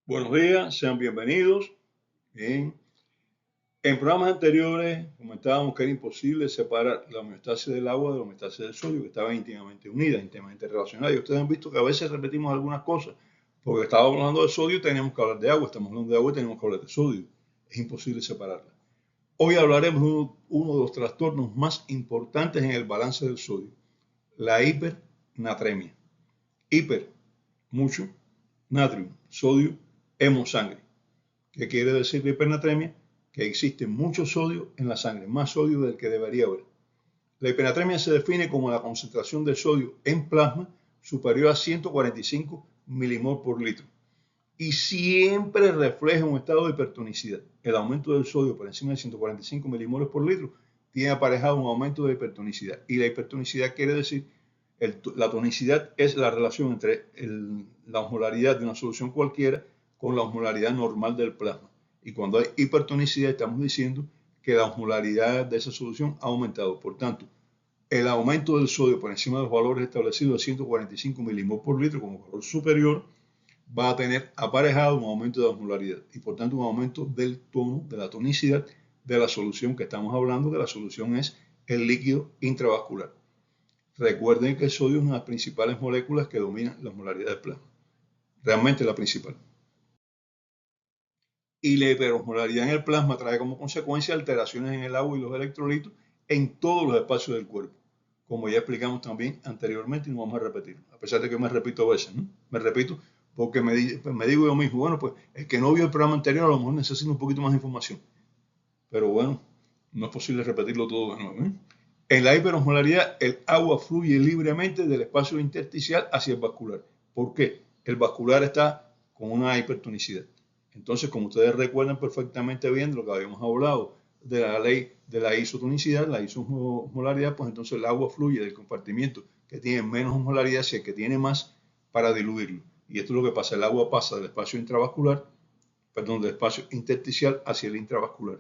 Buenos días, sean bienvenidos. Bien. En programas anteriores comentábamos que era imposible separar la homeostasis del agua de la homeostasis del sodio, que estaban íntimamente unidas, íntimamente relacionadas. Y ustedes han visto que a veces repetimos algunas cosas, porque estábamos hablando de sodio y teníamos que hablar de agua, estamos hablando de agua y tenemos que hablar de sodio. Es imposible separarla. Hoy hablaremos de uno de los trastornos más importantes en el balance del sodio, la hipernatremia. Hiper, mucho, natrium, sodio, hemosangre. ¿Qué quiere decir la hipernatremia? Que existe mucho sodio en la sangre, más sodio del que debería haber. La hipernatremia se define como la concentración de sodio en plasma superior a 145 milimol por litro y siempre refleja un estado de hipertonicidad. El aumento del sodio por encima de 145 milimoles por litro tiene aparejado un aumento de hipertonicidad, y la hipertonicidad quiere decir la tonicidad es la relación entre la osmolaridad de una solución cualquiera con la osmolaridad normal del plasma. Y cuando hay hipertonicidad estamos diciendo que la osmolaridad de esa solución ha aumentado. Por tanto, el aumento del sodio por encima de los valores establecidos de 145 milimol por litro como valor superior va a tener aparejado un aumento de la osmolaridad y por tanto un aumento del tono, de la tonicidad de la solución que estamos hablando, que la solución es el líquido intravascular. Recuerden que el sodio es una de las principales moléculas que dominan la osmolaridad del plasma. Realmente la principal. Y la hiperosmolaridad en el plasma trae como consecuencia alteraciones en el agua y los electrolitos en todos los espacios del cuerpo. Como ya explicamos también anteriormente y no vamos a repetir. A pesar de que me repito a veces, ¿no? Me repito porque me digo yo mismo, bueno, pues el que no vio el programa anterior a lo mejor necesita un poquito más de información. Pero bueno, no es posible repetirlo todo de nuevo. En la hiperosmolaridad, el agua fluye libremente del espacio intersticial hacia el vascular. ¿Por qué? El vascular está con una hipertonicidad. Entonces, como ustedes recuerdan perfectamente bien de lo que habíamos hablado de la ley de la isotonicidad, la isosmolaridad, pues entonces el agua fluye del compartimiento que tiene menos osmolaridad hacia el que tiene más para diluirlo. Y esto es lo que pasa, el agua pasa del espacio intravascular, perdón, del espacio intersticial hacia el intravascular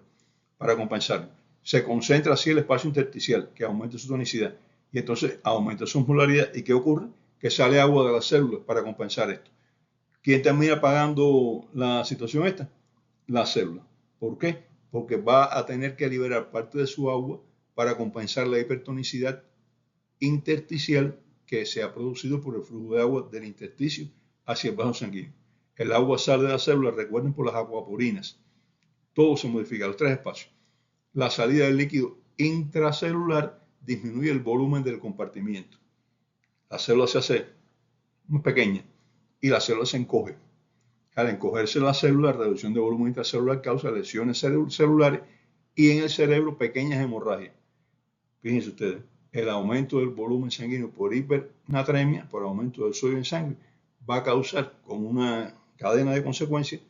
para compensarlo. Se concentra así el espacio intersticial, que aumenta su tonicidad, y entonces aumenta su osmolaridad. ¿Y qué ocurre? Que sale agua de las células para compensar esto. ¿Quién termina pagando la situación esta? La célula. ¿Por qué? Porque va a tener que liberar parte de su agua para compensar la hipertonicidad intersticial que se ha producido por el flujo de agua del intersticio hacia el vaso sanguíneo. El agua sale de la célula, recuerden, por las acuaporinas. Todo se modifica, los tres espacios. La salida del líquido intracelular disminuye el volumen del compartimiento. La célula se hace más pequeña y la célula se encoge. Al encogerse la célula, la reducción de volumen intracelular causa lesiones celulares y en el cerebro pequeñas hemorragias. Fíjense ustedes, el aumento del volumen sanguíneo por hipernatremia, por aumento del sodio en sangre, va a causar como una cadena de consecuencias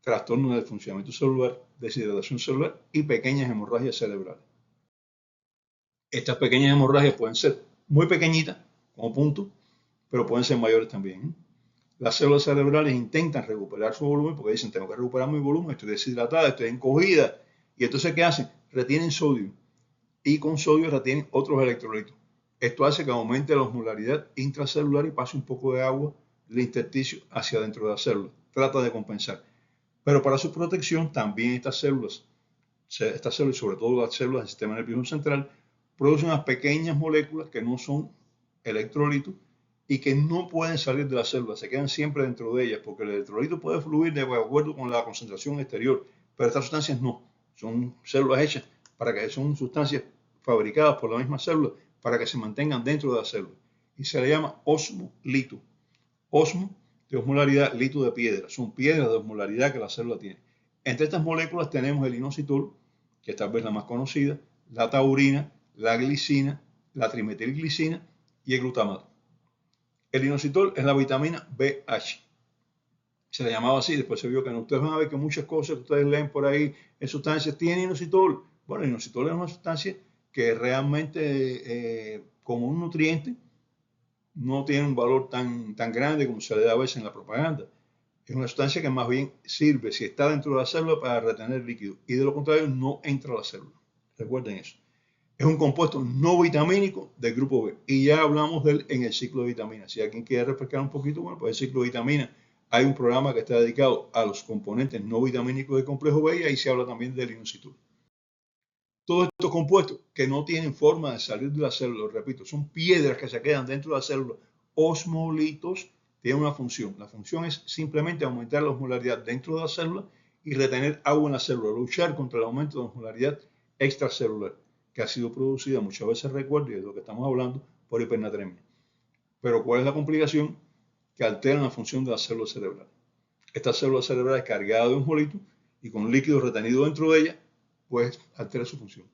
trastornos del funcionamiento celular, deshidratación celular y pequeñas hemorragias cerebrales. Estas pequeñas hemorragias pueden ser muy pequeñitas, como punto, pero pueden ser mayores también. Las células cerebrales intentan recuperar su volumen porque dicen, tengo que recuperar mi volumen, estoy deshidratada, estoy encogida. Y entonces, ¿qué hacen? Retienen sodio y con sodio retienen otros electrolitos. Esto hace que aumente la osmolaridad intracelular y pase un poco de agua del intersticio hacia adentro de la célula. Trata de compensar. Pero para su protección, también estas células, y sobre todo las células del sistema nervioso central, producen unas pequeñas moléculas que no son electrolitos y que no pueden salir de la célula, se quedan siempre dentro de ellas, porque el electrolito puede fluir de acuerdo con la concentración exterior, pero estas sustancias no, son células hechas para que son sustancias fabricadas por la misma célula para que se mantengan dentro de la célula. Y se le llama osmolito. Osmo de osmolaridad, lito de piedra, son piedras de osmolaridad que la célula tiene. Entre estas moléculas tenemos el inositol, que tal vez la más conocida, la taurina, la glicina, la trimetilglicina y el glutamato. El inositol es la vitamina BH. Se le llamaba así, después se vio que no. Ustedes van a ver que muchas cosas que ustedes leen por ahí en sustancias tienen inositol. Bueno, el inositol es una sustancia que realmente como un nutriente no tiene un valor tan grande como se le da a veces en la propaganda. Es una sustancia que más bien sirve, si está dentro de la célula, para retener líquido, y de lo contrario no entra a la célula. Recuerden eso. Es un compuesto no vitamínico del grupo B y ya hablamos de él en el ciclo de vitaminas. Si alguien quiere refrescar un poquito, bueno, pues el ciclo de vitaminas Hay un programa que está dedicado a los componentes no vitamínicos del complejo B y ahí se habla también del inositol. Todos estos compuestos que no tienen forma de salir de la célula, repito, son piedras que se quedan dentro de la célula, osmolitos, tienen una función. La función es simplemente aumentar la osmolaridad dentro de la célula y retener agua en la célula, luchar contra el aumento de la osmolaridad extracelular, que ha sido producida muchas veces, recuerdo, y de lo que estamos hablando, por hipernatremia. Pero ¿cuál es la complicación? Que alteran la función de la célula cerebral. Esta célula cerebral es cargada de osmolitos y con líquido retenido dentro de ella, pues altera su función.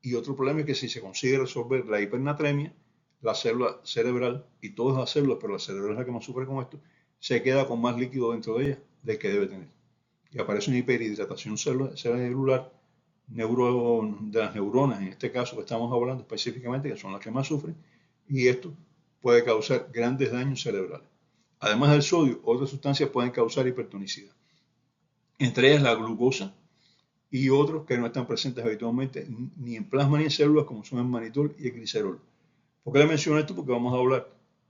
Y otro problema es que si se consigue resolver la hipernatremia, la célula cerebral y todas las células, pero la cerebral es la que más sufre con esto, se queda con más líquido dentro de ella del que debe tener. Y aparece una hiperhidratación celular, de las neuronas, en este caso que estamos hablando específicamente, que son las que más sufren, y esto puede causar grandes daños cerebrales. Además del sodio, otras sustancias pueden causar hipertonicidad. Entre ellas la glucosa, y otros que no están presentes habitualmente ni en plasma ni en células, como son el manitol y el glicerol. ¿Por qué le menciono esto? Porque vamos a hablar,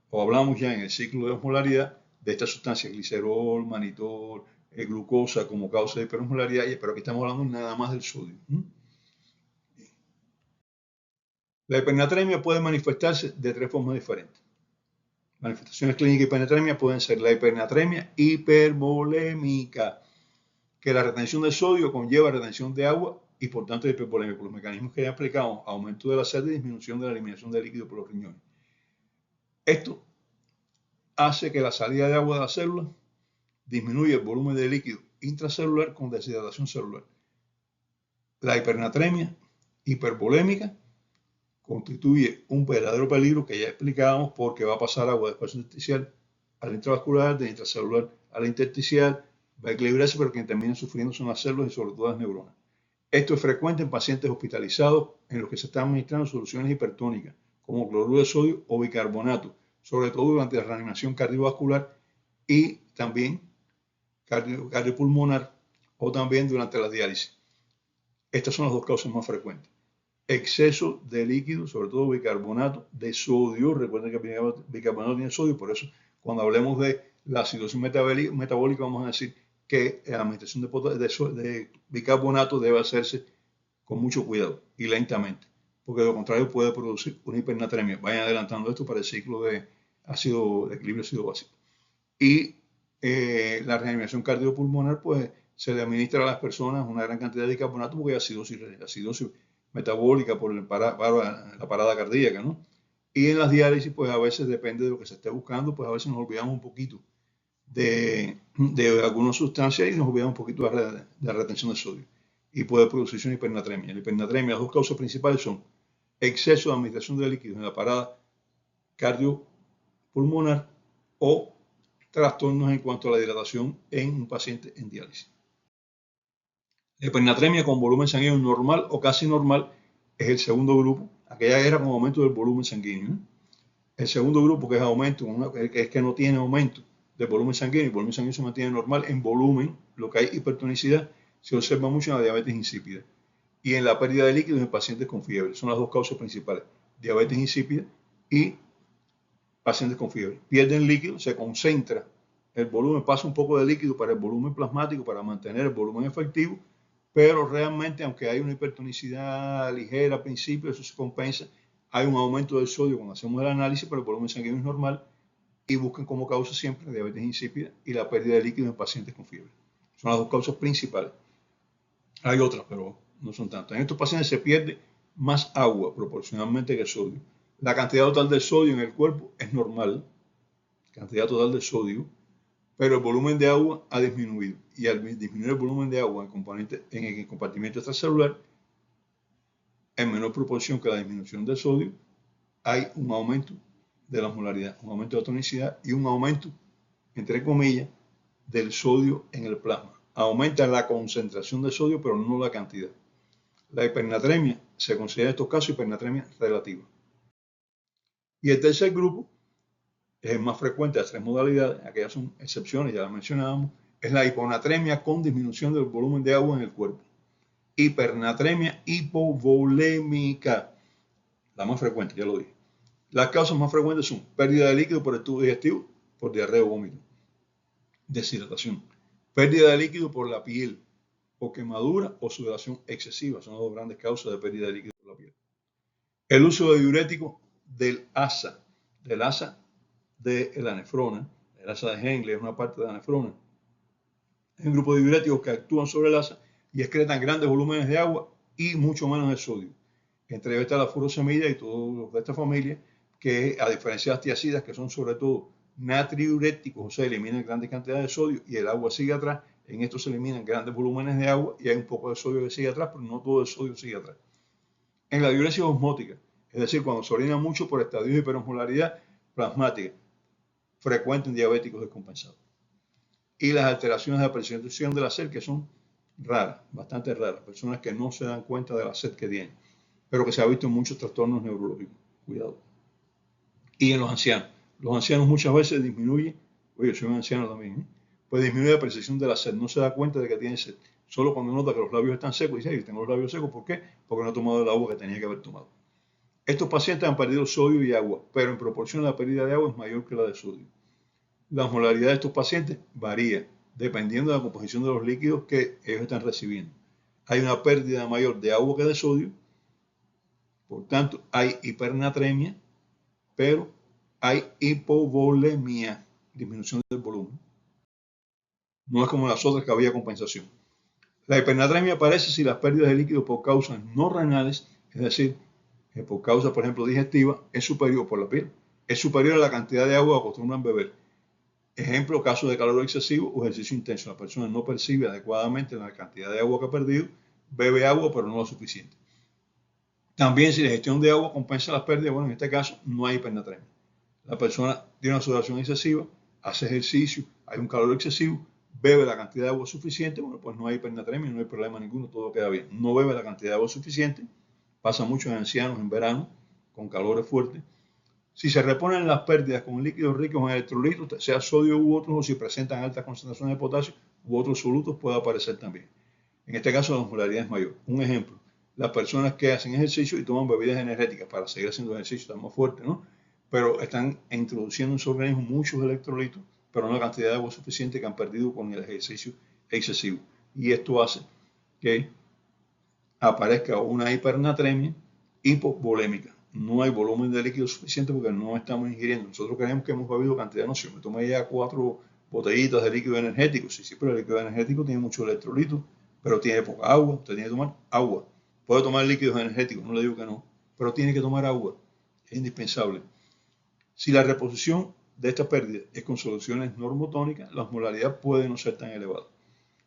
o hablamos ya en el ciclo de osmolaridad, de estas sustancias, glicerol, manitol, glucosa como causa de hiperosmolaridad, pero aquí estamos hablando nada más del sodio. La hipernatremia puede manifestarse de tres formas diferentes. Manifestaciones clínicas de hipernatremia pueden ser la hipernatremia hipervolémica, que la retención de sodio conlleva retención de agua y por tanto hipervolemia, por los mecanismos que ya explicamos, aumento de la sed y disminución de la eliminación de líquido por los riñones. Esto hace que la salida de agua de la célula disminuya el volumen de líquido intracelular con deshidratación celular. La hipernatremia hipervolémica constituye un verdadero peligro que ya explicábamos porque va a pasar agua del espacio intersticial al intravascular, del intracelular al intersticial, va a equilibrarse, pero quien termina sufriendo son las células y sobre todo las neuronas. Esto es frecuente en pacientes hospitalizados en los que se están administrando soluciones hipertónicas, como cloruro de sodio o bicarbonato, sobre todo durante la reanimación cardiovascular y también cardiopulmonar o también durante la diálisis. Estas son las dos causas más frecuentes. Exceso de líquido, sobre todo bicarbonato de sodio. Recuerden que el bicarbonato tiene sodio, por eso cuando hablemos de la acidosis metabólica vamos a decir que la administración de bicarbonato debe hacerse con mucho cuidado y lentamente, porque de lo contrario puede producir una hipernatremia. Vayan adelantando esto para el ciclo de equilibrio ácido básico. Y la reanimación cardiopulmonar, pues se le administra a las personas una gran cantidad de bicarbonato porque hay acidosis metabólica por la parada cardíaca, ¿no? Y en las diálisis, pues a veces depende de lo que se esté buscando, pues a veces nos olvidamos un poquito de algunas sustancias y nos olvidamos un poquito de la retención de sodio. Y puede producirse una hipernatremia. La hipernatremia, las dos causas principales son exceso de administración de líquidos en la parada cardiopulmonar o trastornos en cuanto a la hidratación en un paciente en diálisis. La hipernatremia con volumen sanguíneo normal o casi normal es el segundo grupo. Aquella era con aumento del volumen sanguíneo. El segundo grupo, que es aumento, es que no tiene aumento del volumen sanguíneo, el volumen sanguíneo se mantiene normal en volumen, lo que hay hipertonicidad, se observa mucho en la diabetes insípida y en la pérdida de líquidos en pacientes con fiebre. Son las dos causas principales, diabetes insípida y pacientes con fiebre. Pierden líquido, se concentra el volumen, pasa un poco de líquido para el volumen plasmático para mantener el volumen efectivo, pero realmente, aunque hay una hipertonicidad ligera al principio, eso se compensa. Hay un aumento del sodio cuando hacemos el análisis, pero el volumen sanguíneo es normal y buscan como causa siempre diabetes insípida y la pérdida de líquido en pacientes con fiebre. Son las dos causas principales. Hay otras, pero no son tantas. En estos pacientes se pierde más agua proporcionalmente que sodio. La cantidad total de sodio en el cuerpo es normal, cantidad total de sodio, pero el volumen de agua ha disminuido. Y al disminuir el volumen de agua en el compartimento extracelular, en menor proporción que la disminución del sodio, hay un aumento de la osmolaridad, un aumento de la tonicidad y un aumento, entre comillas, del sodio en el plasma. Aumenta la concentración de sodio, pero no la cantidad. La hipernatremia se considera en estos casos hipernatremia relativa. Y el tercer grupo es el más frecuente de las tres modalidades, aquellas son excepciones, ya las mencionábamos, es la hiponatremia con disminución del volumen de agua en el cuerpo. Hipernatremia hipovolémica, la más frecuente, ya lo dije. Las causas más frecuentes son pérdida de líquido por el tubo digestivo, por diarrea o vómito. deshidratación. Pérdida de líquido por la piel, o quemadura o sudoración excesiva. Son las dos grandes causas de pérdida de líquido por la piel. El uso de diurético del asa de la nefrona. El asa de Henle es una parte de la nefrona. Es un grupo de diuréticos que actúan sobre el asa y excretan grandes volúmenes de agua y mucho menos de sodio. Entre ellos está la furosemida y todos los de esta familia, que a diferencia de las tiacidas, que son sobre todo natriuréticos, o sea, eliminan grandes cantidades de sodio y el agua sigue atrás, en estos se eliminan grandes volúmenes de agua y hay un poco de sodio que sigue atrás, pero no todo el sodio sigue atrás. En la diuresis osmótica, es decir, cuando se orina mucho por estadios de hiperosmolaridad plasmática, frecuente en diabéticos descompensados. Y las alteraciones de la percepción de la sed, que son raras, bastante raras, personas que no se dan cuenta de la sed que tienen, pero que se ha visto en muchos trastornos neurológicos. Cuidado. Y en los ancianos muchas veces disminuye, oye, soy un anciano también, pues disminuye la percepción de la sed, no se da cuenta de que tiene sed, solo cuando nota que los labios están secos, dice, tengo los labios secos, ¿por qué? Porque no he tomado el agua que tenía que haber tomado. Estos pacientes han perdido sodio y agua, pero en proporción la pérdida de agua es mayor que la de sodio. La osmolaridad de estos pacientes varía dependiendo de la composición de los líquidos que ellos están recibiendo. Hay una pérdida mayor de agua que de sodio, por tanto hay hipernatremia, pero hay hipovolemia, disminución del volumen. No es como las otras que había compensación. La hipernatremia aparece si las pérdidas de líquido por causas no renales, es decir, por causa, por ejemplo, digestiva, es superior por la piel, es superior a la cantidad de agua que acostumbran beber. Ejemplo, caso de calor excesivo o ejercicio intenso. La persona no percibe adecuadamente la cantidad de agua que ha perdido, bebe agua, pero no lo suficiente. También si la gestión de agua compensa las pérdidas, bueno, en este caso no hay hipernatremia. La persona tiene una sudoración excesiva, hace ejercicio, hay un calor excesivo, bebe la cantidad de agua suficiente, bueno, pues no hay hipernatremia, no hay problema ninguno, todo queda bien. No bebe la cantidad de agua suficiente, pasa mucho en ancianos en verano, con calores fuertes. Si se reponen las pérdidas con líquidos ricos en electrolitos, sea sodio u otros, o si presentan altas concentraciones de potasio u otros solutos, puede aparecer también. En este caso, la osmolaridad es mayor. Un ejemplo, las personas que hacen ejercicio y toman bebidas energéticas para seguir haciendo ejercicio, están más fuertes, ¿no? Pero están introduciendo en su organismo muchos electrolitos, pero no la cantidad de agua suficiente que han perdido con el ejercicio excesivo. Y esto hace que aparezca una hipernatremia hipovolémica. No hay volumen de líquido suficiente porque no estamos ingiriendo. Nosotros creemos que hemos bebido cantidad de noción. Me tomé ya 4 botellitas de líquido energético. Sí, pero el líquido energético tiene mucho electrolito, pero tiene poca agua. Usted tiene que tomar agua. Puede tomar líquidos energéticos, no le digo que no, pero tiene que tomar agua. Es indispensable. Si la reposición de esta pérdida es con soluciones normotónicas, la osmolaridad puede no ser tan elevada.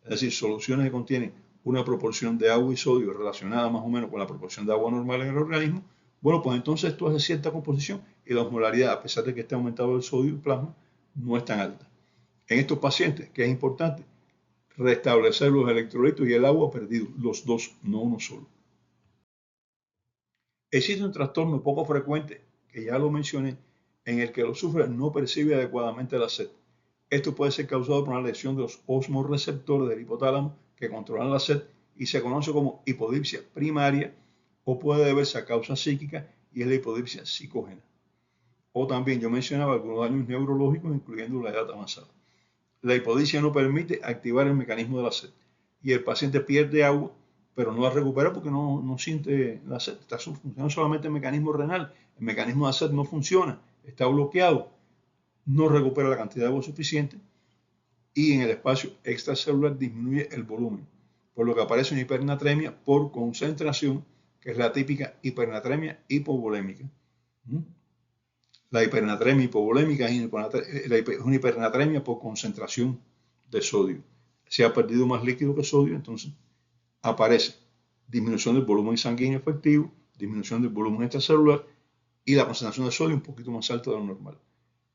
Es decir, soluciones que contienen una proporción de agua y sodio relacionada más o menos con la proporción de agua normal en el organismo, bueno, pues entonces esto hace cierta composición y la osmolaridad, a pesar de que esté aumentado el sodio y plasma, no es tan alta. En estos pacientes, que es importante, restablecer los electrolitos y el agua perdido, los dos, no uno solo. Existe un trastorno poco frecuente, que ya lo mencioné, en el que los sufre no percibe adecuadamente la sed. Esto puede ser causado por una lesión de los osmoreceptores del hipotálamo que controlan la sed y se conoce como hipodipsia primaria, o puede deberse a causas psíquicas y es la hipodipsia psicógena. O también yo mencionaba algunos daños neurológicos, incluyendo la edad avanzada. La hipodipsia no permite activar el mecanismo de la sed y el paciente pierde agua, pero no la recupera porque no siente la sed. Está funcionando solamente el mecanismo renal. El mecanismo de la sed no funciona, está bloqueado, no recupera la cantidad de agua suficiente y en el espacio extracelular disminuye el volumen, por lo que aparece una hipernatremia por concentración, que es la típica hipernatremia hipovolémica. La hipernatremia hipovolémica es una hipernatremia por concentración de sodio. Se ha perdido más líquido que sodio, entonces aparece disminución del volumen sanguíneo efectivo, disminución del volumen extracelular y la concentración de sodio un poquito más alta de lo normal.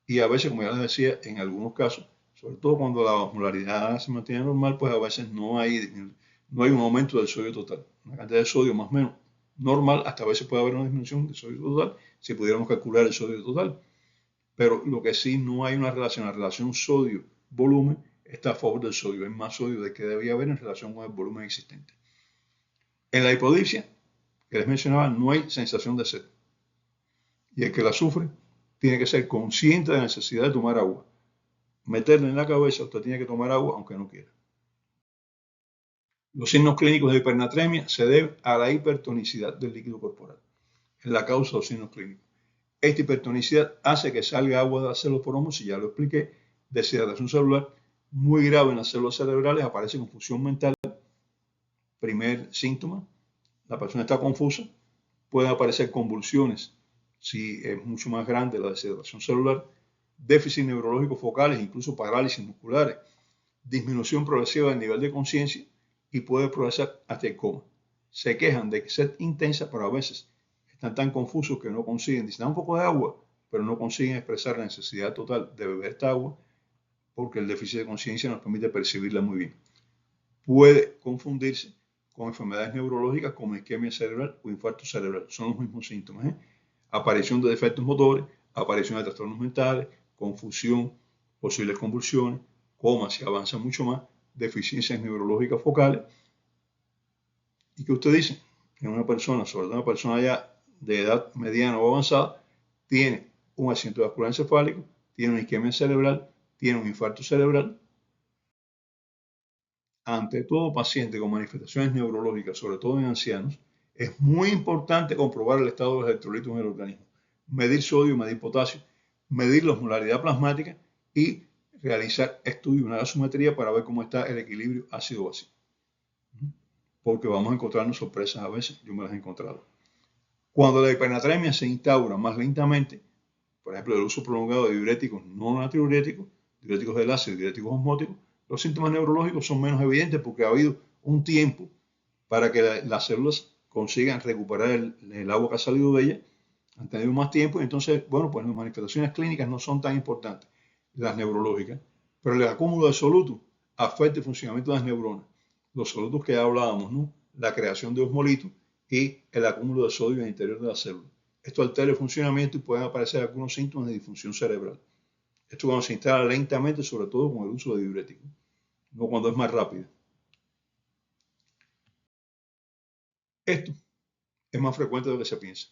Y a veces, como ya les decía, en algunos casos, sobre todo cuando la osmolaridad se mantiene normal, pues a veces no hay un aumento del sodio total. Una cantidad de sodio más o menos normal, hasta a veces puede haber una disminución de sodio total, si pudiéramos calcular el sodio total. Pero lo que sí no hay una relación, la relación sodio-volumen está a favor del sodio. Hay más sodio del que debía haber en relación con el volumen existente. En la hipodipsia, que les mencionaba, no hay sensación de sed. Y el que la sufre tiene que ser consciente de la necesidad de tomar agua. meterle en la cabeza, usted tiene que tomar agua aunque no quiera. Los signos clínicos de hipernatremia se deben a la hipertonicidad del líquido corporal. Es la causa de los signos clínicos. Esta hipertonicidad hace que salga agua de las células por ósmosis, ya lo expliqué, deshidratación celular muy grave en las células cerebrales, aparece confusión mental, primer síntoma, la persona está confusa, pueden aparecer convulsiones si es mucho más grande la deshidratación celular, déficit neurológico focales, incluso parálisis musculares, disminución progresiva del nivel de conciencia y puede progresar hasta el coma. Se quejan de sed intensa, pero a veces están tan confusos que no consiguen, dicen, da un poco de agua, pero no consiguen expresar la necesidad total de beber esta agua porque el déficit de conciencia nos permite percibirla muy bien. Puede confundirse con enfermedades neurológicas como isquemia cerebral o infarto cerebral. Son los mismos síntomas. Aparición de defectos motores, aparición de trastornos mentales, confusión, posibles convulsiones, coma si avanza mucho más, deficiencias neurológicas focales. ¿Y qué usted dice? Que una persona, sobre todo una persona ya de edad mediana o avanzada, tiene un accidente vascular encefálico, tiene una isquemia cerebral, tiene un infarto cerebral. Ante todo paciente con manifestaciones neurológicas, sobre todo en ancianos, es muy importante comprobar el estado de los electrolitos en el organismo, medir sodio, medir potasio, medir la osmolaridad plasmática y realizar estudios, una gasometría para ver cómo está el equilibrio ácido-básico. Porque vamos a encontrarnos sorpresas a veces, yo me las he encontrado. Cuando la hipernatremia se instaura más lentamente, por ejemplo, el uso prolongado de diuréticos no natriuréticos, diuréticos del ácido y diuréticos osmóticos, los síntomas neurológicos son menos evidentes porque ha habido un tiempo para que las células consigan recuperar el agua que ha salido de ellas, han tenido más tiempo y entonces, bueno, pues las manifestaciones clínicas no son tan importantes, las neurológicas, pero el acúmulo de solutos afecta el funcionamiento de las neuronas, los solutos que ya hablábamos, ¿no? La creación de osmolitos y el acúmulo de sodio en el interior de la célula. Esto altera el funcionamiento y pueden aparecer algunos síntomas de disfunción cerebral. Esto cuando se instala lentamente, sobre todo con el uso de diuréticos, no cuando es más rápido. Esto es más frecuente de lo que se piensa.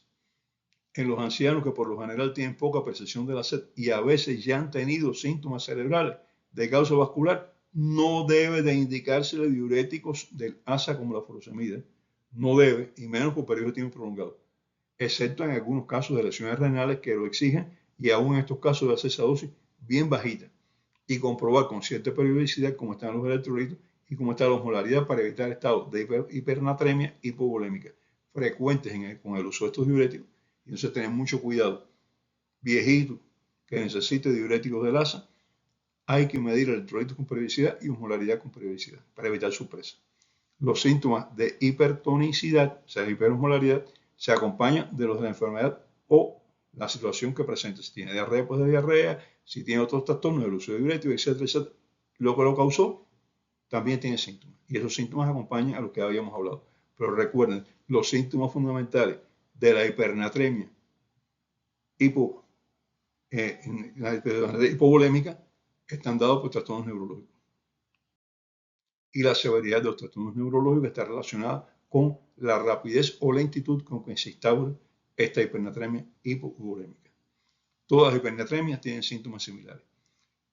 En los ancianos que por lo general tienen poca percepción de la sed y a veces ya han tenido síntomas cerebrales de causa vascular, no debe de indicársele diuréticos del ASA como la furosemida. No debe, y menos por periodo de tiempo prolongado, excepto en algunos casos de lesiones renales que lo exigen y aún en estos casos de hacerse a dosis bien bajita y comprobar con cierta periodicidad cómo están los electrolitos y cómo está la osmolaridad para evitar estados de hipernatremia hipovolémica frecuentes con el uso de estos diuréticos. Y entonces tener mucho cuidado. Viejito que necesite diuréticos de LASA, hay que medir electrolitos con periodicidad y osmolaridad con periodicidad para evitar sorpresas. Los síntomas de hipertonicidad, o sea, hiperosmolaridad, se acompañan de los de la enfermedad o la situación que presente. Si tiene diarrea, pues de diarrea, si tiene otros trastornos del uso de diuréticos, etcétera, etcétera. Lo que lo causó también tiene síntomas. Y esos síntomas acompañan a los que habíamos hablado. Pero recuerden, los síntomas fundamentales de la hipernatremia hipovolémica están dados por trastornos neurológicos. Y la severidad de los trastornos neurológicos está relacionada con la rapidez o lentitud con que se instaura esta hipernatremia hipovolémica. Todas las hipernatremias tienen síntomas similares,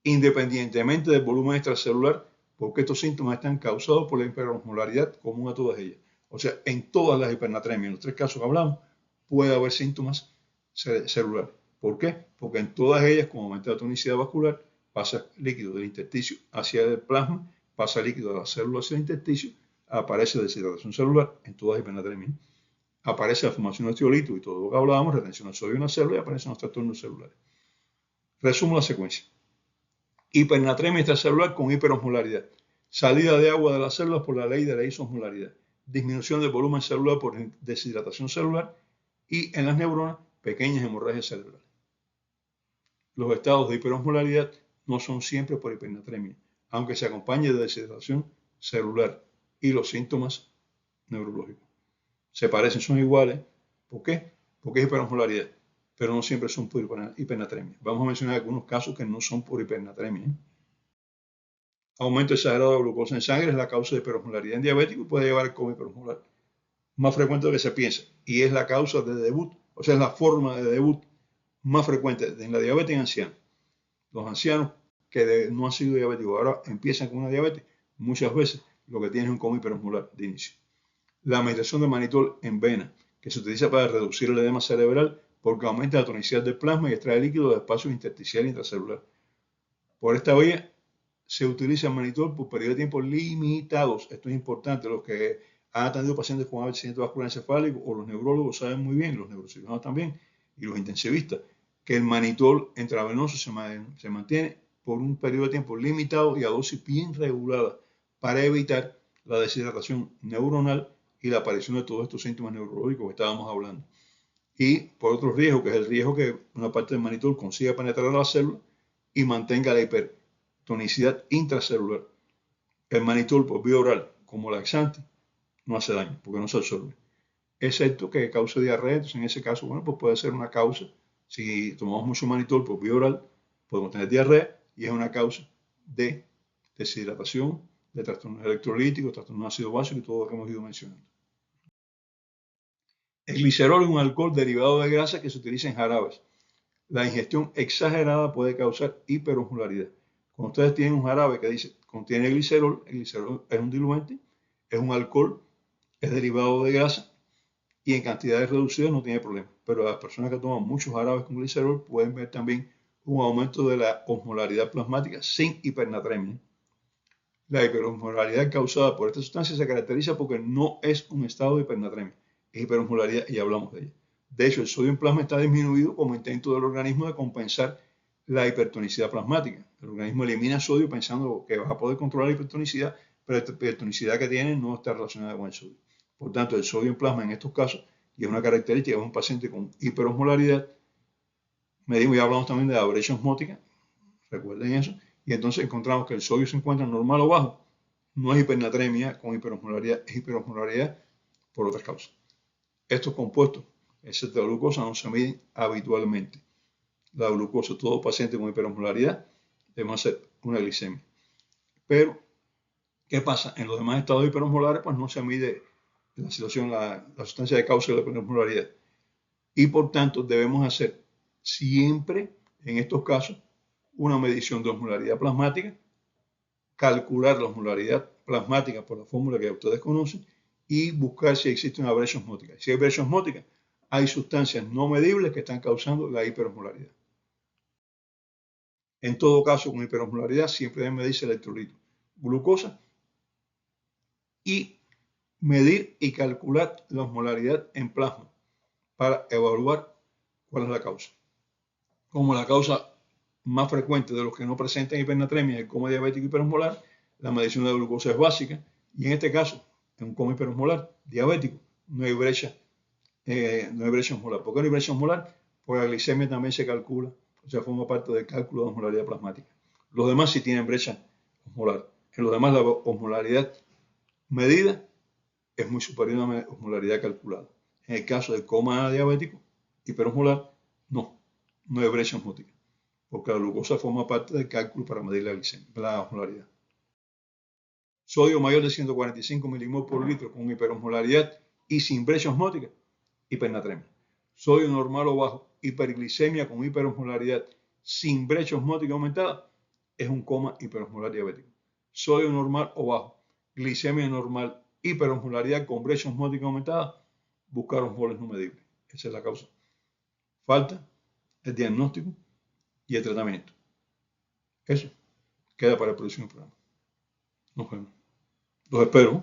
independientemente del volumen extracelular, porque estos síntomas están causados por la hiperosmolaridad común a todas ellas. O sea, en todas las hipernatremias, en los tres casos que hablamos, puede haber síntomas celulares. ¿Por qué? Porque en todas ellas, como aumenta la tonicidad vascular, pasa líquido del intersticio hacia el plasma, pasa líquido de la célula hacia el intersticio, aparece deshidratación celular en todas las hipernatremias, aparece la formación de osteolitos y todo lo que hablábamos, retención de sodio en la célula y aparecen los trastornos celulares. Resumo la secuencia. Hipernatremia extracelular con hiperosmolaridad. Salida de agua de las células por la ley de la isosmolaridad. Disminución del volumen celular por deshidratación celular y en las neuronas pequeñas hemorragias cerebrales. Los estados de hiperosmolaridad no son siempre por hipernatremia, aunque se acompañe de deshidratación celular y los síntomas neurológicos. Se parecen, son iguales. ¿Por qué? Porque es hiperosmolaridad, pero no siempre son por hipernatremia. Vamos a mencionar algunos casos que no son por hipernatremia. Aumento exagerado de glucosa en sangre es la causa de hiperosmolaridad en diabético y puede llevar al coma hiperosmolar. Más frecuente de lo que se piensa. Y es la causa de debut, o sea, es la forma de debut más frecuente en la diabetes en ancianos. Los ancianos no han sido diabéticos, ahora empiezan con una diabetes, muchas veces lo que tienen es un coma hiperosmolar de inicio. La administración de manitol en vena, que se utiliza para reducir el edema cerebral porque aumenta la tonicidad del plasma y extrae líquido de espacios intersticial e intracelular. Por esta vía se utiliza el manitol por periodos de tiempo limitados. Esto es importante. Los que han atendido pacientes con accidente vascular encefálico o los neurólogos saben muy bien, los neurocirujanos también, y los intensivistas, que el manitol intravenoso se mantiene por un periodo de tiempo limitado y a dosis bien regulada para evitar la deshidratación neuronal y la aparición de todos estos síntomas neurológicos que estábamos hablando. Y por otro riesgo, que es el riesgo que una parte del manitol consiga penetrar a la célula y mantenga la hipertonicidad intracelular. El manitol por vía oral como laxante no hace daño porque no se absorbe, excepto que cause diarrea. Entonces, en ese caso, bueno, pues puede ser una causa. Si tomamos mucho manitol por vía oral, podemos tener diarrea y es una causa de deshidratación, de trastornos electrolíticos, trastornos de ácido básico y todo lo que hemos ido mencionando. El glicerol es un alcohol derivado de grasa que se utiliza en jarabes. La ingestión exagerada puede causar hiperosmolaridad. Cuando ustedes tienen un jarabe que dice contiene glicerol, el glicerol es un diluente, es un alcohol, es derivado de grasa y en cantidades reducidas no tiene problema. Pero las personas que toman muchos jarabes con glicerol pueden ver también un aumento de la osmolaridad plasmática sin hipernatremia. La hiperosmolaridad causada por esta sustancia se caracteriza porque no es un estado de hipernatremia, es hiperosmolaridad y ya hablamos de ella. De hecho, el sodio en plasma está disminuido como intento del organismo de compensar la hipertonicidad plasmática. El organismo elimina sodio pensando que va a poder controlar la hipertonicidad, pero la hipertonicidad que tiene no está relacionada con el sodio. Por tanto, el sodio en plasma en estos casos, y es una característica de un paciente con hiperosmolaridad, medimos, ya hablamos también de la brecha osmótica, recuerden eso, y entonces encontramos que el sodio se encuentra normal o bajo. No es hipernatremia con hiperosmolaridad, es hiperosmolaridad por otras causas. Estos compuestos, excepto la glucosa, no se miden habitualmente. La glucosa, todo paciente con hiperosmolaridad, debemos hacer una glicemia. Pero, ¿qué pasa? En los demás estados hiperosmolares, pues no se mide la situación, la sustancia de causa de la hiperosmolaridad. Y por tanto, debemos hacer siempre, en estos casos, una medición de osmolaridad plasmática, calcular la osmolaridad plasmática por la fórmula que ustedes conocen y buscar si existe una brecha osmótica. Si hay brecha osmótica, hay sustancias no medibles que están causando la hiperosmolaridad. En todo caso, con hiperosmolaridad siempre deben medirse electrolito, glucosa y medir y calcular la osmolaridad en plasma para evaluar cuál es la causa. Como la causa más frecuente de los que no presentan hipernatremia es el coma diabético hiperosmolar, la medición de glucosa es básica y en este caso, en un coma hiperosmolar diabético, no hay brecha osmolar. ¿Por qué no hay brecha osmolar? Porque la glicemia también se calcula, o sea, forma parte del cálculo de osmolaridad plasmática. Los demás sí tienen brecha osmolar. En los demás la osmolaridad medida es muy superior a la osmolaridad calculada. En el caso del coma diabético hiperosmolar, no hay brecha osmótica, porque la glucosa forma parte del cálculo para medir la osmolaridad. Sodio mayor de 145 milimol por litro con hiperosmolaridad y sin brecha osmótica, hipernatremia. Sodio normal o bajo, hiperglicemia con hiperosmolaridad sin brecha osmótica aumentada, es un coma hiperosmolar diabético. Sodio normal o bajo, glicemia normal, hiperosmolaridad con brecha osmótica aumentada, buscar osmoles no medibles. Esa es la causa. Falta el diagnóstico y el tratamiento. Eso queda para el próximo programa. Nos vemos. Los espero.